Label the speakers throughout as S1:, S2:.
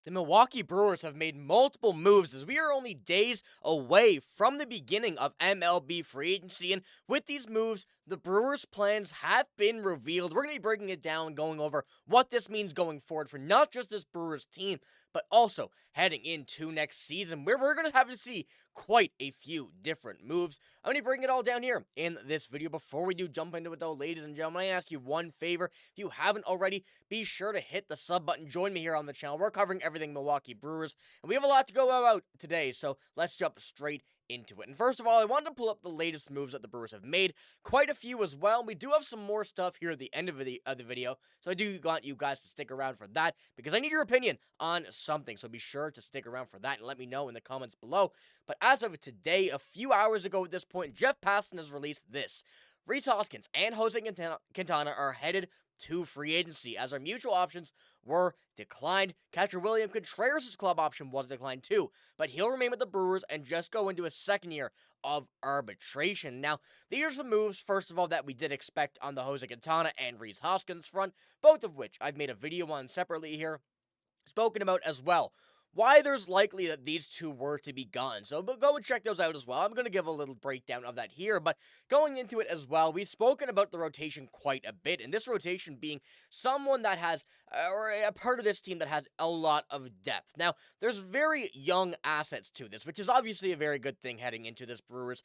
S1: The Milwaukee Brewers have made multiple moves as we are only days away from the beginning of MLB free agency. And with these moves, the Brewers' plans have been revealed. We're going to be breaking it down, going over what this means going forward for not just this Brewers team, but also heading into next season, where we're going to have to see quite a few different moves. I'm going to bring it all down here in this video. Before we do jump into it, though, ladies and gentlemen, I ask you one favor. If you haven't already, be sure to hit the sub button. Join me here on the channel. We're covering everything Milwaukee Brewers, and we have a lot to go about today, so let's jump straight into it. And first of all, I wanted to pull up the latest moves that the Brewers have made. Quite a few as well. We do have some more stuff here at the end of the video, so I do want you guys to stick around for that, because I need your opinion on something, so be sure to stick around for that and let me know in the comments below. But as of today, a few hours ago at this point, Jeff Passan has released this. Rhys Hoskins and Jose Quintana are headed to free agency, as our mutual options were declined. Catcher William Contreras' club option was declined too, but he'll remain with the Brewers and just go into a second year of arbitration. Now, these are some moves, first of all, that we did expect on the Jose Quintana and Rhys Hoskins front, both of which I've made a video on separately here, spoken about as well. Why there's likely that these two were to be gone. So go and check those out as well. I'm going to give a little breakdown of that here, but going into it as well, we've spoken about the rotation quite a bit, and this rotation being someone that has, or a part of this team that has a lot of depth. Now, there's very young assets to this, which is obviously a very good thing heading into this Brewers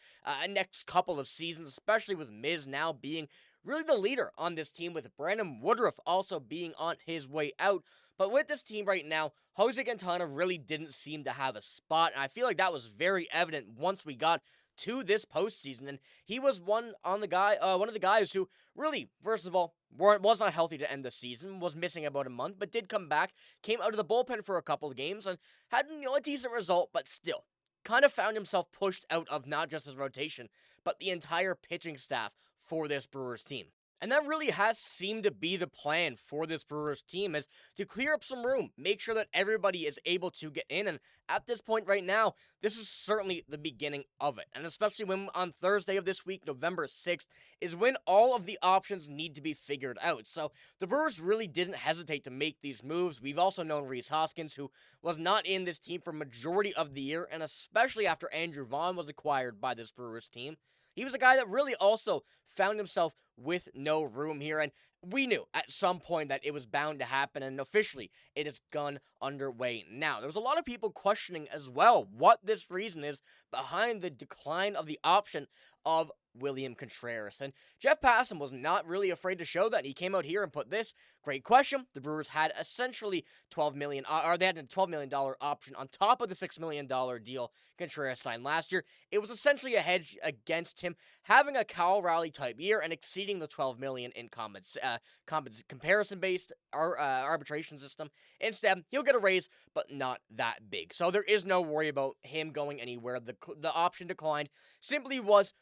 S1: next couple of seasons, especially with Miz now being really the leader on this team, with Brandon Woodruff also being on his way out. But with this team right now, Jose Quintana really didn't seem to have a spot, and I feel like that was very evident once we got to this postseason. And he was one of the guys who really, first of all, was not healthy to end the season, was missing about a month, but did come back, came out of the bullpen for a couple of games, and had a decent result, but still kind of found himself pushed out of not just his rotation, but the entire pitching staff for this Brewers team. And that really has seemed to be the plan for this Brewers team, is to clear up some room, make sure that everybody is able to get in, and at this point right now, this is certainly the beginning of it. And especially when on Thursday of this week, November 6th, is when all of the options need to be figured out. So the Brewers really didn't hesitate to make these moves. We've also known Rhys Hoskins, who was not in this team for majority of the year, and especially after Andrew Vaughn was acquired by this Brewers team. He was a guy that really also found himself with no room here, and we knew at some point that it was bound to happen, and officially it has gone underway now. There was a lot of people questioning as well what this reason is behind the decline of the option of William Contreras, and Jeff Passan was not really afraid to show that. He came out here and put this: great question. The Brewers had essentially they had a $12 million option on top of the $6 million deal Contreras signed last year. It was essentially a hedge against him having a Cal Raleigh type year and exceeding the $12 million in comparison-based arbitration system. Instead, he'll get a raise, but not that big. So there is no worry about him going anywhere. The option declined simply was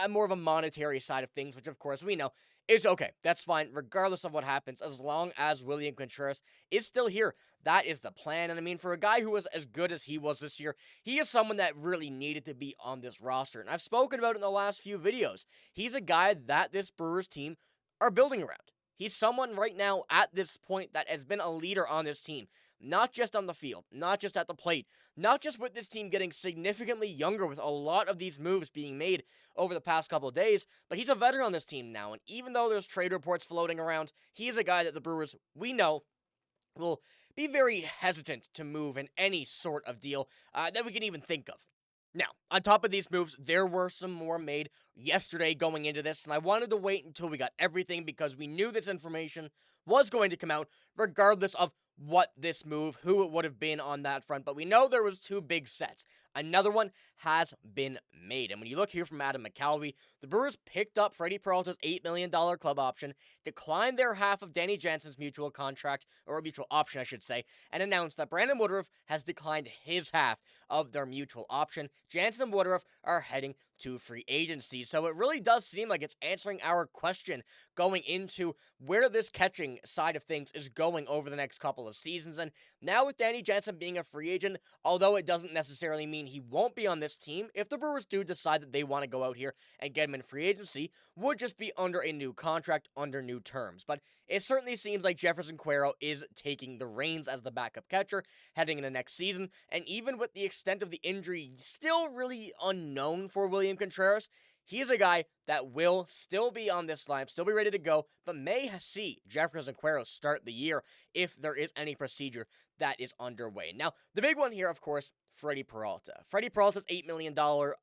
S1: more of a monetary side of things, which of course we know is okay. That's fine, regardless of what happens, as long as William Contreras is still here. That is the plan. And I mean, for a guy who was as good as he was this year, he is someone that really needed to be on this roster. And I've spoken about it in the last few videos. He's a guy that this Brewers team are building around. He's someone right now at this point that has been a leader on this team. Not just on the field, not just at the plate, not just with this team getting significantly younger with a lot of these moves being made over the past couple of days, but he's a veteran on this team now, and even though there's trade reports floating around, he's a guy that the Brewers, we know, will be very hesitant to move in any sort of deal that we can even think of. Now, on top of these moves, there were some more made yesterday going into this, and I wanted to wait until we got everything because we knew this information was going to come out regardless of what this move, who it would have been on that front, but we know there was two big sets. Another one has been made, and when you look here from Adam McCalvy, the Brewers picked up Freddy Peralta's $8 million club option, declined their half of Danny Jansen's mutual contract, or mutual option, I should say, and announced that Brandon Woodruff has declined his half of their mutual option. Jansen and Woodruff are heading to free agency, so it really does seem like it's answering our question going into where this catching side of things is going over the next couple of seasons. And now with Danny Jansen being a free agent, although it doesn't necessarily mean he won't be on this team if the Brewers do decide that they want to go out here and get him in free agency, would just be under a new contract, under new terms. But it certainly seems like Jefferson Quero is taking the reins as the backup catcher heading into next season, and even with the extent of the injury still really unknown for William Contreras, he's a guy that will still be on this line, still be ready to go, but may see Jefferson Quero start the year if there is any procedure that is underway. Now, the big one here, of course, Freddy Peralta. Freddy Peralta's $8 million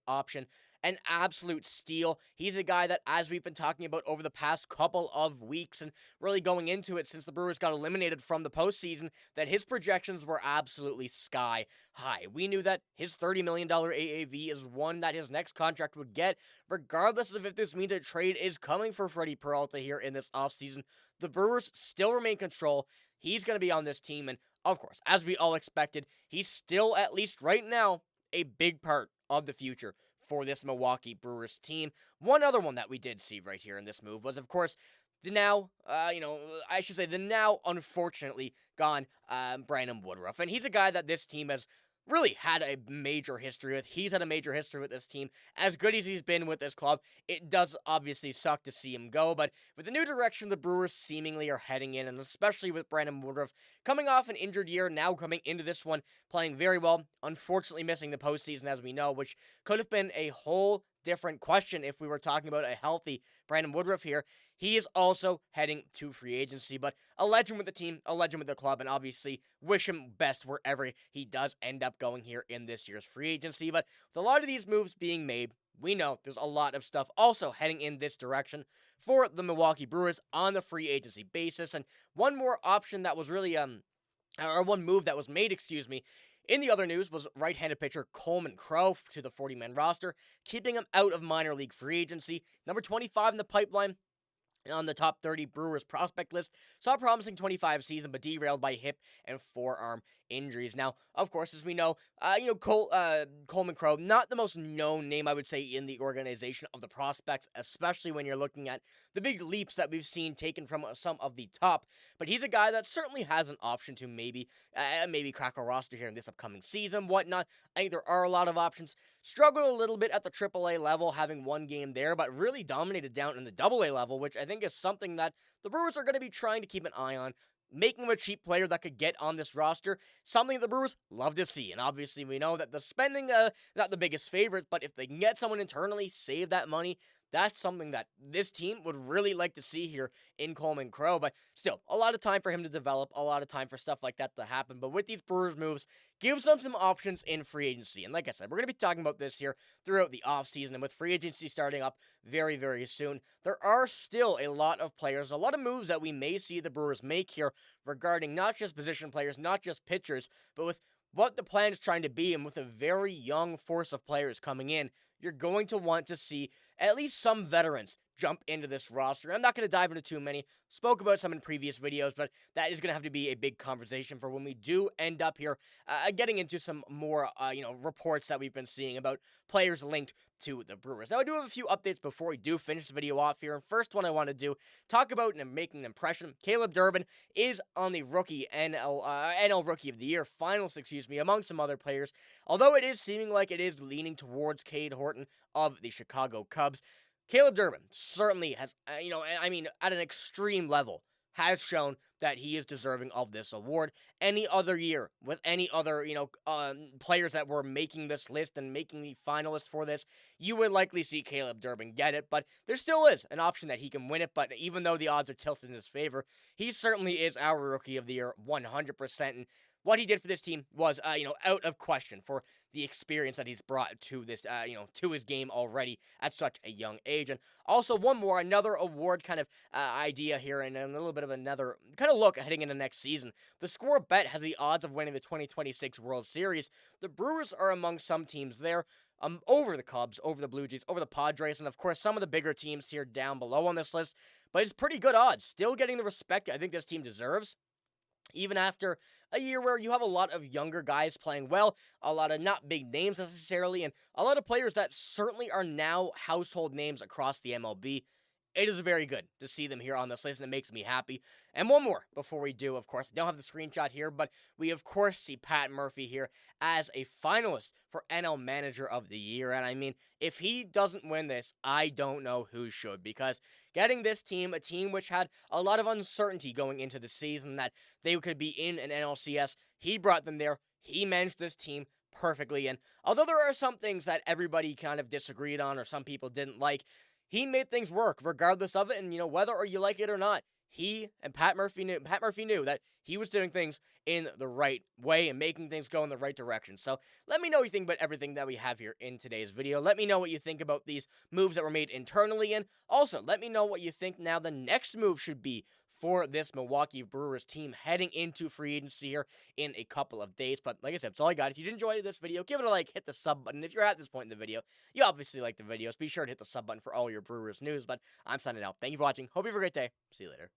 S1: option, an absolute steal. He's a guy that, as we've been talking about over the past couple of weeks and really going into it since the Brewers got eliminated from the postseason, that his projections were absolutely sky high. We knew that his $30 million AAV is one that his next contract would get, regardless of if this means a trade is coming for Freddy Peralta here in this offseason. The Brewers still remain in control. He's going to be on this team, and of course, as we all expected, he's still, at least right now, a big part of the future for this Milwaukee Brewers team. One other one that we did see right here in this move was, of course, the now, the now unfortunately gone Brandon Woodruff. And he's a guy that this team has really had a major history with. He's had a major history with this team. As good as he's been with this club, it does obviously suck to see him go, but with the new direction the Brewers seemingly are heading in, and especially with Brandon Woodruff coming off an injured year, now coming into this one, playing very well, unfortunately missing the postseason as we know, which could have been a whole different question if we were talking about a healthy Brandon Woodruff here. He is also heading to free agency, but a legend with the team, a legend with the club, and obviously wish him best wherever he does end up going here in this year's free agency. But with a lot of these moves being made, we know there's a lot of stuff also heading in this direction for the Milwaukee Brewers on the free agency basis. And one more option that was really, or one move that was made, in the other news was right-handed pitcher Coleman Crowe to the 40-man roster, keeping him out of minor league free agency. Number 25 in the pipeline on the top 30 Brewers prospect list. Saw a promising 25 season, but derailed by hip and forearm injuries. Now, of course, as we know, Coleman Crowe, not the most known name, I would say, in the organization of the prospects, especially when you're looking at the big leaps that we've seen taken from some of the top. But he's a guy that certainly has an option to maybe crack a roster here in this upcoming season, whatnot. I think there are a lot of options. Struggled a little bit at the AAA level, having one game there, but really dominated down in the AA level, which I think is something that the Brewers are going to be trying to keep an eye on. Making him a cheap player that could get on this roster, something the Brewers love to see. And obviously we know that the spending, not the biggest favorite, but if they can get someone internally, save that money, that's something that this team would really like to see here in Coleman Crowe. But still, a lot of time for him to develop, a lot of time for stuff like that to happen. But with these Brewers moves, gives them some options in free agency. And like I said, we're going to be talking about this here throughout the offseason. And with free agency starting up very, very soon, there are still a lot of players, a lot of moves that we may see the Brewers make here regarding not just position players, not just pitchers, but with what the plan is trying to be, and with a very young force of players coming in, you're going to want to see at least some veterans jump into this roster. I'm not going to dive into too many. Spoke about some in previous videos, but that is going to have to be a big conversation for when we do end up here getting into some more, reports that we've been seeing about players linked to the Brewers. Now, I do have a few updates before we do finish the video off here. And first one I want to do, talk about and making an impression. Caleb Durbin is on the NL Rookie of the Year finals, among some other players. Although it is seeming like it is leaning towards Cade Horton of the Chicago Cubs, Caleb Durbin certainly has, at an extreme level, has shown that he is deserving of this award. Any other year, with any other, players that were making this list and making the finalists for this, you would likely see Caleb Durbin get it, but there still is an option that he can win it. But even though the odds are tilted in his favor, he certainly is our Rookie of the Year 100%. And what he did for this team was, out of question for the experience that he's brought to this, to his game already at such a young age. And also another award kind of idea here, and a little bit of another kind of look heading into next season. The Score Bet has the odds of winning the 2026 World Series. The Brewers are among some teams there, over the Cubs, over the Blue Jays, over the Padres, and of course some of the bigger teams here down below on this list. But it's pretty good odds. Still getting the respect I think this team deserves, even after a year where you have a lot of younger guys playing well, a lot of not big names necessarily, and a lot of players that certainly are now household names across the MLB. it is very good to see them here on this list, and it makes me happy. And one more before we do, of course, I don't have the screenshot here, but we, of course, see Pat Murphy here as a finalist for NL Manager of the Year. And I mean, if he doesn't win this, I don't know who should, because getting this team, a team which had a lot of uncertainty going into the season that they could be in an NLCS, he brought them there. He managed this team perfectly. And although there are some things that everybody kind of disagreed on or some people didn't like, he made things work regardless of it. And, whether or you like it or not, he and Pat Murphy knew that he was doing things in the right way and making things go in the right direction. So let me know what you think about everything that we have here in today's video. Let me know what you think about these moves that were made internally. And also, let me know what you think now the next move should be for this Milwaukee Brewers team heading into free agency here in a couple of days. But like I said, that's all I got. If you did enjoy this video, give it a like, hit the sub button. If you're at this point in the video, you obviously like the videos. Be sure to hit the sub button for all your Brewers news. But I'm signing out. Thank you for watching. Hope you have a great day. See you later.